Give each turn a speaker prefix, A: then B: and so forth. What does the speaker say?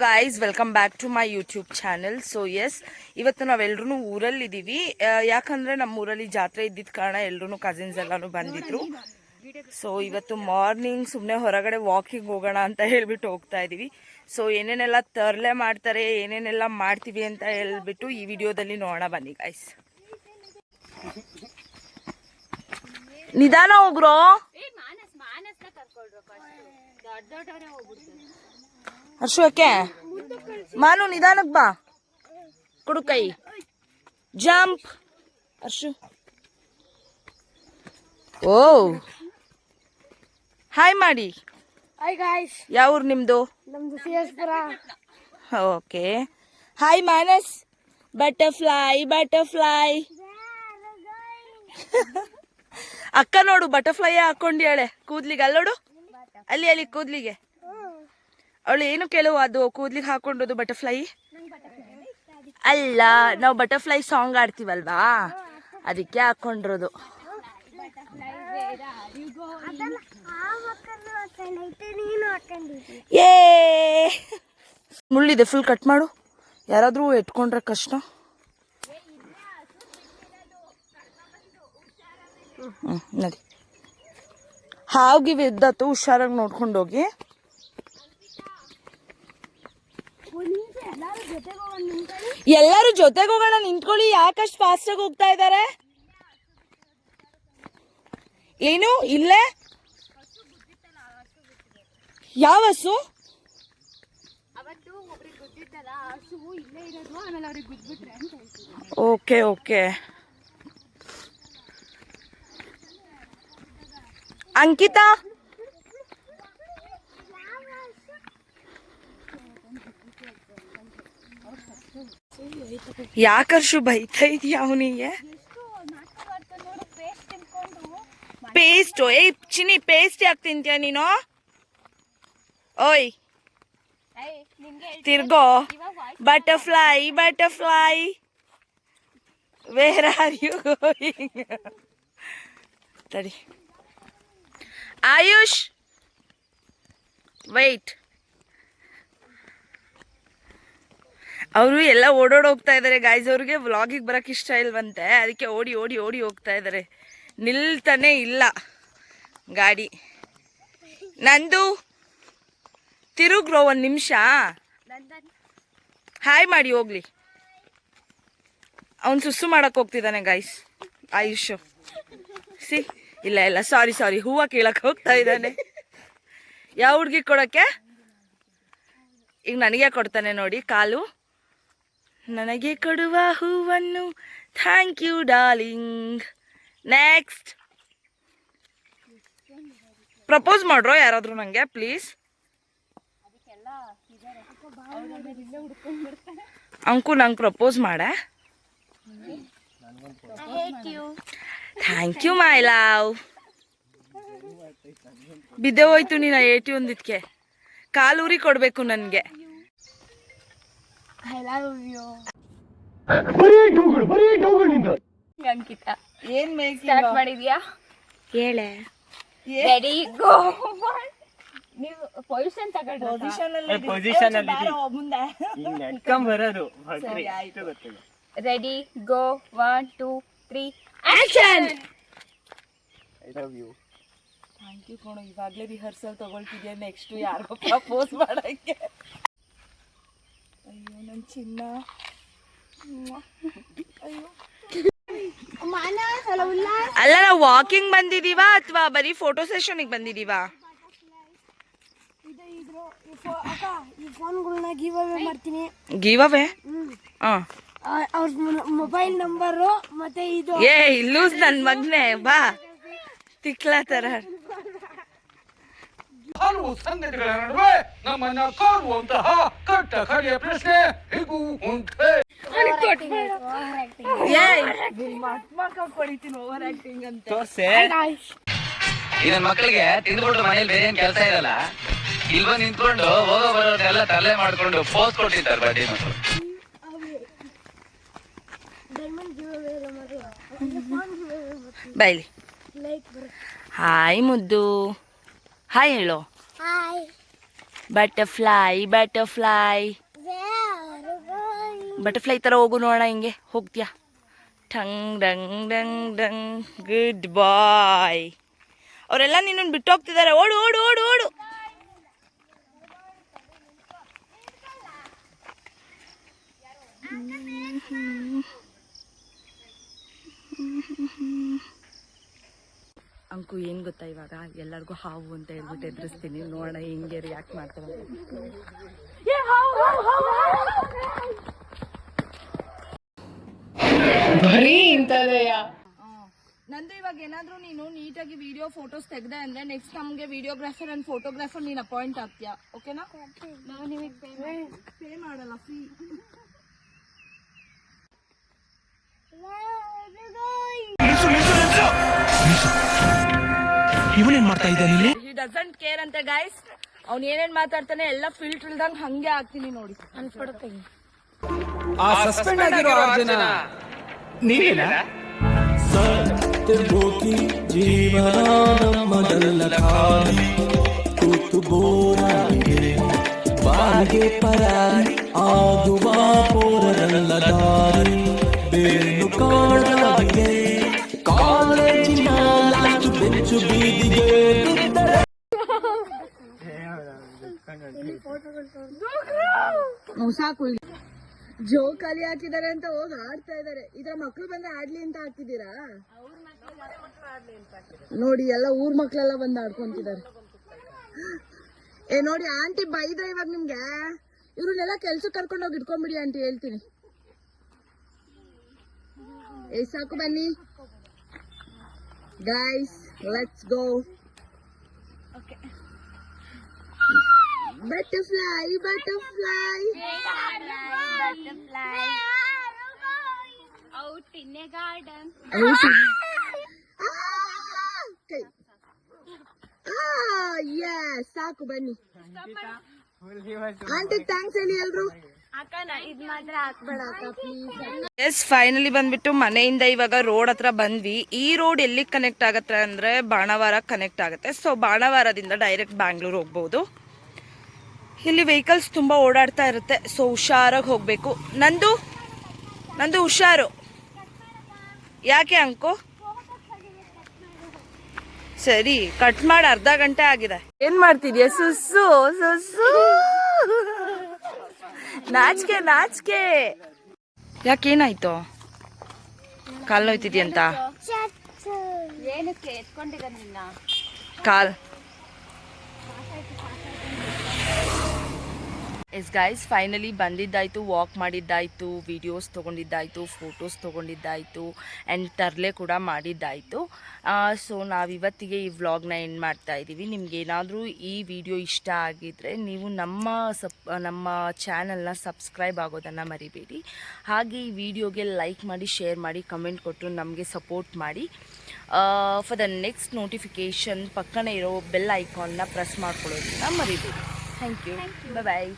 A: Guys welcome back to my YouTube channel. So yes, ಇವತ್ತು ನಾವೆಲ್ಲರೂ ಊರಲ್ಲಿದ್ದೀವಿ. ಯಾಕಂದ್ರೆ ನಮ್ಮ ಊರಲ್ಲಿ ಜಾತ್ರೆ ಇದ್ದಿದ್ದ ಕಾರಣ ಎಲ್ಲರೂ ಕಸಿನ್ಸ್ ಎಲ್ಲಾನು ಬಂದಿದ್ರು. ಸೊ ಇವತ್ತು ಮಾರ್ನಿಂಗ್ ಸುಮ್ಮನೆ ಹೊರಗಡೆ ವಾಕಿಂಗ್ ಹೋಗೋಣ ಅಂತ ಹೇಳ್ಬಿಟ್ಟು ಹೋಗ್ತಾ ಇದೀವಿ. ಸೊ ಏನೇನೆಲ್ಲ ತರಲೆ ಮಾಡ್ತಾರೆ, ಏನೇನೆಲ್ಲ ಮಾಡ್ತೀವಿ ಅಂತ ಹೇಳ್ಬಿಟ್ಟು ಈ ವಿಡಿಯೋದಲ್ಲಿ ನೋಡೋಣ ಬನ್ನಿ ಗಾಯ್ಸ್. ನಿಧಾನ ಹೋಗ್ರೋ. ಹರ್ಷು ಯಾಕೆ ಮಾನು ನಿಧಾನಕ್ ಬಾ, ಕೊಡು ಕೈ, ಜಂಪ್. ಹರ್ಷು ಓ ಹಾಯ್ ಮಾಡಿ.
B: Hi guys.
A: ಯಾವ ಊರು ನಿಮ್ದು?
B: ನಮ್ದು CS Pura.
A: Okay. Hi Manas. Butterfly butterfly. ಅಕ್ಕ ನೋಡು ಬಟರ್ಫ್ಲೈ ಹಾಕೊಂಡ್ಯಾಳೆ ಕೂದ್ಲಿಗೆ. ಅಲ್ಲೋಡು, ಅಲ್ಲಿ ಅಲ್ಲಿ ಕೂದ್ಲಿಗೆ. ಅವಳು ಏನು ಕೇಳುವ, ಅದು ಕೂದ್ಲಿಗೆ ಹಾಕೊಂಡೋದು ಬಟರ್ಫ್ಲೈ ಅಲ್ಲ. ನಾವು ಬಟರ್ಫ್ಲೈ ಸಾಂಗ್ ಆಡ್ತೀವಲ್ವಾ, ಅದಕ್ಕೆ ಹಾಕೊಂಡಿರೋದು. ಏ ಮುಳ್ಳಿದೆ, ಫುಲ್ ಕಟ್ ಮಾಡು. ಯಾರಾದ್ರೂ ಎತ್ಕೊಂಡ್ರೆ ಕಷ್ಟ. ನಡಿ. ಹಾವ್ಗಿವ್ ಎದ್ದತ್ತು, ಹುಷಾರಾಗಿ ನೋಡ್ಕೊಂಡು ಹೋಗಿ. ಎಲ್ಲರೂ ಜೊತೆಗೆ ಹೋಗೋಣ, ನಿಂತ್ಕೊಳ್ಳಿ. ಯಾಕಷ್ಟು ಫಾಸ್ಟ್ ಆಗಿ ಹೋಗ್ತಾ ಇದ್ದಾರೆ? ಏನು ಇಲ್ಲೇ ಯಾವ ಹಸು? Okay okay. ಅಂಕಿತಾ, ಯಾಕರ್ಷು ಬೈತಾ ಇದೀಯ ಅವನಿಗೆ? ಪೇಸ್ಟ್ ಏ ಚಿನಿ, ಪೇಸ್ಟ್ ಯಾಕೆ ತಿಂತೀಯ ನೀನು? ಓಯ್ ತಿರ್ಗೋ. Butterfly butterfly where are you going? ತಡಿ ಆಯುಷ್, ವೈಟ್. ಅವರು ಎಲ್ಲ ಓಡೋಡಿ ಇದ್ದಾರೆ ಗಾಯ್ಸ್. ಅವ್ರಿಗೆ ವ್ಲಾಗಿಗೆ ಬರೋಕೆ ಇಷ್ಟ ಇಲ್ವಂತೆ, ಅದಕ್ಕೆ ಓಡಿ ಓಡಿ ಓಡಿ ಹೋಗ್ತಾ ಇದ್ದಾರೆ. ನಿಲ್ತಾನೆ ಇಲ್ಲ ಗಾಡಿ. ನಂದು ತಿರುಗ್ರೋ ಒಂದು ನಿಮಿಷ. ಹಾಯ್ ಮಾಡಿ ಹೋಗ್ಲಿ. ಅವನು ಸುಸ್ಸು ಮಾಡಕ್ಕೆ ಹೋಗ್ತಿದ್ದಾನೆ ಗಾಯ್ಸ್. ಆಯುಷ್ ಸಿ, ಇಲ್ಲ ಇಲ್ಲ ಸಾರಿ ಸಾರಿ, ಹೂವು ಕೀಳಕ್ಕೆ ಹೋಗ್ತಾ ಇದ್ದಾನೆ. ಯಾವ ಹುಡ್ಗಿ ಕೊಡೋಕ್ಕೆ? ಈಗ ನನಗೆ ಕೊಡ್ತಾನೆ ನೋಡಿ ಕಾಲು. ನನಗೆ ಕೊಡುವ ಹೂವನ್ನು thank you darling. Next propose ಮಾಡ್ರೋ ಯಾರಾದರೂ ನನಗೆ ಪ್ಲೀಸ್. ಅಂಕು ನಂಗೆ ಪ್ರಪೋಸ್ ಮಾಡೆ. Thank you my love. ಬಿದ್ದೆ ಹೋಯ್ತು ನೀನು 81 ಕಾಲೂರಿ ಕೊಡಬೇಕು ನನಗೆ.
B: ಅಂಕಿತ
A: ಏನ್
B: ಸ್ಟಾರ್ಟ್ ಮಾಡಿದ್ಯಾ?
A: ಹೇಳೆ.
B: Ready go. ನೀವು ಪೊಸಿಷನ್ ತಗೊಂಡ್ರೆ ready go 1 2 3 action.
A: I love you. Thank you ಕಣೋ, ಇವಾಗಲೇ ರಿಹರ್ಸಲ್ ತಗೊಳ್ತಿದ್ಯಾ ನೆಕ್ಸ್ಟ್ ಯಾರಿಗೋ ಪ್ರಪೋಸ್ ಮಾಡೋಕ್ಕೆ. ಅಯ್ಯೋ ನನ್ನ ಚಿನ್ನ. ಅಯ್ಯೋ ಅಲ್ಲ, ನಾವು ವಾಕಿಂಗ್ ಬಂದಿದೀವಾ ಅಥವಾ ಬರೀ ಫೋಟೋ ಸೆಷನ್ಗೆ ಬಂದಿದೀವಾ? Give away?
B: ಅವ್ರ ಮೊಬೈಲ್ ನಂಬರು ಮತ್ತೆ ಇದು.
A: ಏ ಲೂಸ್ ನನ್ನ ಮಗನೇ, ಬಾ ತಿಕ್ಲಾ ತರ.
C: ಹಲವು ಸಂಗತಿಗಳ ನಡುವೆ ನಮ್ಮನ್ನ ಕಾಡುವಂತಹ ಕಟ್ಟ ಕಡೆಯ ಪ್ರಶ್ನೆ ಹೀಗೂ ಉಂಟೆ.
D: ಇದನ್ ಮಕ್ಕಳಿಗೆ ತಿಂದ್ಬಿಟ್ಟು ಮನೇಲಿ ಬೇರೆ ಏನ್ ಕೆಲಸ ಇರಲ್ಲ, ಇಲ್ಲಿ ಬಂದು ನಿಂತ್ಕೊಂಡು ಹೋಗೋ ಬರೋದೆಲ್ಲ ತಲೆ ಮಾಡ್ಕೊಂಡು ಪೋಸ್ ಕೊಟ್ಟಿದ್ದಾರೆ ಬಡ್ಡಿ ಮಕ್ಕಳು.
A: ಬೈಲಿ. ಹಾಯ್ ಮುದ್ದು, ಹಾಯ್ ಹೇಳು. ಬಟರ್ಫ್ಲೈ ಬಟರ್ಫ್ಲೈ ಬಟರ್ಫ್ಲೈ ಥರ ಹೋಗು ನೋಡೋಣ, ಹಿಂಗೆ ಹೋಗ್ತೀಯಾ? ಠಂಗ್ ಡಂಗ್ ಡಂಗ್ ಡಂಗ್. ಗುಡ್ ಬಾಯ್. ಅವರೆಲ್ಲ ನಿನ್ನನ್ನು ಬಿಟ್ಟು ಹೋಗ್ತಿದ್ದಾರೆ. ಓಡು ಓಡು ಓಡು ಓಡು. ಅಂಕು ಏನು ಗೊತ್ತಾ, ಇವಾಗ ಎಲ್ಲರಿಗೂ ಹಾವು ಅಂತ ಹೇಳ್ಬಿಟ್ಟು ಎದುರಿಸ್ತೀನಿ. ನೋಡೋಣ ಹೆಂಗೆ ರಿಯಾಕ್ಟ್ ಮಾಡ್ತಾರೆ. ನಂದು ಇವಾಗ ಏನಾದ್ರೂ ನೀನು ನೀಟಾಗಿ ವಿಡಿಯೋ ಫೋಟೋಸ್ ತೆಗ್ದೆ ಅಂದ್ರೆ ನೆಕ್ಸ್ಟ್ ನಮ್ಗೆ ವಿಡಿಯೋಗ್ರಾಫರ್ ಅಂಡ್ ಫೋಟೋಗ್ರಾಫರ್ ನೀನು ಅಪಾಯಿಂಟ್ ಆಗ್ತೀಯಾ, ಓಕೆನಾ? ನಾವು ನಿಮಗೆ ಪೇ ಮಾಡಲ್ಲ, ಫೀ.
E: ಇವನೇನ್ ಮಾಡ್ತಾ ಇದ್ದಾನೆ?
A: ಹಿ ಡಸಂಟ್ ಕೇರ್ ಅಂತೆ ಗೈಸ್. ಅವ್ನು ಏನೇನ್ ಮಾತಾಡ್ತಾನೆ ಎಲ್ಲ ಫಿಲ್ಟರ್ ಇಲ್ದಂಗ್ ಹಂಗೆ ಆಗ್ತೀನಿ ನೋಡಿ. ಅನ್ಸ್ಬಿಡುತ್ತೆ.
E: ಆ ಸಸ್ಪೆಂಡ್ ಆಗಿರೋ 6 ಜನ ನೀವೇನಾ? ಸತ್ಯಭೋಗಿ ಜೀವನ ನಮ್ಮದಲ್ಲ ಖಾಲಿ, ಕೂತು ಬೋರಾಗಿದೆ ಬಾಗೆ ಪರಾರಿ ಆಗುವ ಪೋರಲ್ಲ ದಾರಿ, ಬೇನು ಕಾಡಾಗಿದೆ ಕಾಲೇಜಿನ ಬೆಂಚು ಬೀದಿಗೆ
A: ಸಾಕು. ಜೋಕಾಲಿ ಹಾಕಿದ್ದಾರೆ ಅಂತ ಹೋಗಿ ಆಡ್ತಾ ಇದಾರೆ. ಇದ್ರ ಮಕ್ಳು ಬಂದ್ರೆ ಆಡ್ಲಿ ಅಂತ ಹಾಕಿದೀರಾ ನೋಡಿ. ಎಲ್ಲ ಊರ್ ಮಕ್ಳೆಲ್ಲ ಬಂದು ಆಡ್ಕೊಂತಿದ್ದಾರೆ. ನೋಡಿ ಆಂಟಿ ಬೈದ್ರೆ ಇವಾಗ ನಿಮ್ಗೆ. ಇವ್ರನ್ನೆಲ್ಲ ಕೆಲ್ಸಕ್ಕೆ ಕರ್ಕೊಂಡು ಹೋಗಿ ಇಟ್ಕೊಂಡ್ಬಿಡಿ ಆಂಟಿ, ಹೇಳ್ತೀನಿ. ಸಾಕು, ಬನ್ನಿ guys, let's go. Butterfly butterfly
B: Out in a garden.
A: ಸಾಕು, ಬನ್ನಿ ಆಂಟಿ. ಥ್ಯಾಂಕ್ಸ್ ಹೇಳಿ ಎಲ್ರು. ಎಸ್, ಫೈನಲಿ ಬಂದ್ಬಿಟ್ಟು ಮನೆಯಿಂದ ಇವಾಗ ರೋಡ್ ಹತ್ರ ಬಂದ್ವಿ. ಈ ರೋಡ್ ಎಲ್ಲಿಗೆ ಕನೆಕ್ಟ್ ಆಗತ್ತೆ ಅಂದ್ರೆ ಬಾಣಾವಾರ ಕನೆಕ್ಟ್ ಆಗುತ್ತೆ. ಸೊ ಬಾಣಾವಾರದಿಂದ ಡೈರೆಕ್ಟ್ ಬ್ಯಾಂಗ್ಳೂರ್ ಹೋಗ್ಬೋದು. ಇಲ್ಲಿ ವೆಹಿಕಲ್ಸ್ ತುಂಬ ಓಡಾಡ್ತಾ ಇರುತ್ತೆ. ಸೊ ಹುಷಾರಾಗಿ ಹೋಗಬೇಕು. ನಂದು ಹುಷಾರು. ಯಾಕೆ ಅಂಕು? ಸರಿ, ಕಟ್ ಮಾಡಿ ಅರ್ಧ ಗಂಟೆ ಆಗಿದೆ. ಏನ್ ಮಾಡ್ತಿದ್ಯಾ ಸುಸ್ಸು? ಸುಸ್ಸು ನಾಚಿಕೆ ನಾಚಿಕೆ. ಯಾಕೇನಾಯ್ತು? ಕಾಲ್ ನೋಯ್ತಿದ್ಯಂತ?
B: ಏನಕ್ಕೆ ಎತ್ಕೊಂಡಿದ್ದ ನಿನ್ನ
A: ಕಾಲ್? ಎಸ್ ಗೈಸ್, ಫೈನಲಿ ಬಂದಿದ್ದಾಯಿತು, ವಾಕ್ ಮಾಡಿದ್ದಾಯಿತು, ವಿಡಿಯೋಸ್ ತೊಗೊಂಡಿದ್ದಾಯಿತು, ಫೋಟೋಸ್ ತೊಗೊಂಡಿದ್ದಾಯಿತು ಆ್ಯಂಡ್ ತರಲೆ ಕೂಡ ಮಾಡಿದ್ದಾಯಿತು. ಸೊ ನಾವಿವತ್ತಿಗೆ ಈ ವ್ಲಾಗ್ನ ಎಂಡ್ ಮಾಡ್ತಾ ಇದ್ದೀವಿ. ನಿಮ್ಗೇನಾದರೂ ಈ ವಿಡಿಯೋ ಇಷ್ಟ ಆಗಿದ್ದರೆ ನೀವು ನಮ್ಮ ಚಾನಲ್ನ ಸಬ್ಸ್ಕ್ರೈಬ್ ಆಗೋದನ್ನು ಮರಿಬೇಡಿ. ಹಾಗೆ ಈ ವಿಡಿಯೋಗೆ ಲೈಕ್ ಮಾಡಿ, ಶೇರ್ ಮಾಡಿ, ಕಮೆಂಟ್ ಕೊಟ್ಟು ನಮಗೆ ಸಪೋರ್ಟ್ ಮಾಡಿ. ಫಾರ್ ದ ನೆಕ್ಸ್ಟ್ ನೋಟಿಫಿಕೇಷನ್ ಪಕ್ಕನೇ ಇರೋ ಬೆಲ್ ಐಕಾನ್ನ ಪ್ರೆಸ್ ಮಾಡ್ಕೊಳ್ಳೋದನ್ನ ಮರಿಬೇಡಿ. Thank you. ಬಾಯ್.